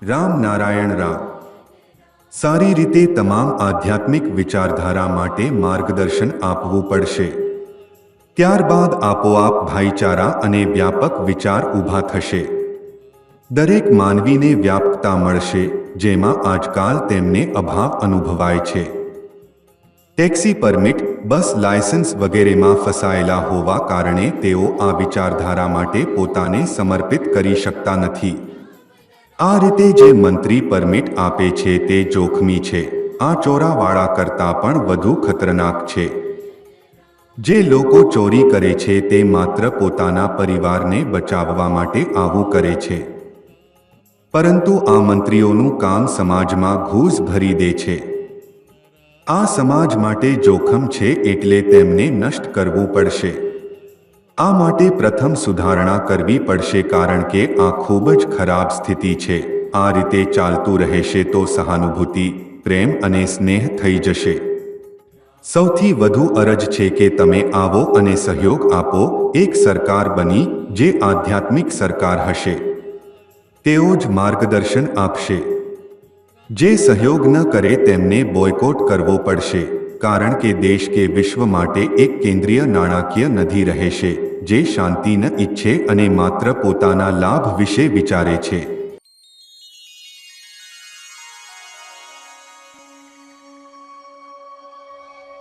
રામ નારાયણ રામ સારી રીતે તમામ આધ્યાત્મિક વિચારધારા માટે માર્ગદર્શન આપવું પડશે. ત્યારબાદ આપોઆપ ભાઈચારા અને વ્યાપક વિચાર ઊભા થશે. દરેક માનવીને વ્યાપકતા મળશે, જેમાં આજકાલ તેમને અભાવ અનુભવાય છે. ટેક્સી પરમિટ, બસ લાયસન્સ વગેરેમાં ફસાયેલા હોવા કારણે તેઓ આ વિચારધારા માટે પોતાને સમર્પિત કરી શકતા નથી. આ રીતે જે મંત્રી પરમિટ આપે છે તે જોખમી છે. આ ચોરાવાળા કરતાં પણ વધુ ખતરનાક છે. જે લોકો ચોરી કરે છે તે માત્ર પોતાના પરિવારને બચાવવા માટે આવું કરે છે. પરંતુ આ મંત્રીઓનું કામ સમાજમાં ઘૂસ ભરી દે છે. આ સમાજ માટે જોખમ છે, એટલે તેમને નષ્ટ કરવું પડશે. આ માટે પ્રથમ સુધારણા કરવી પડશે, કારણ કે આ ખૂબ જ ખરાબ સ્થિતિ છે. આ રીતે ચાલતું રહેશે તો સહાનુભૂતિ, પ્રેમ અને સ્નેહ થઈ જશે. સૌથી વધુ અરજ છે કે તમે આવો અને સહયોગ આપો. એક સરકાર બની જે આધ્યાત્મિક સરકાર હશે તેઓ જ માર્ગદર્શન આપશે. જે સહયોગ ન કરે તેમને બોયકોટ કરવો પડશે, કારણ કે દેશ કે વિશ્વ માટે એક કેન્દ્રીય નાણાકીય નિધિ રહેશે જે શાંતિ ન ઈચ્છે અને માત્ર પોતાના લાભ વિશે વિચારે છે.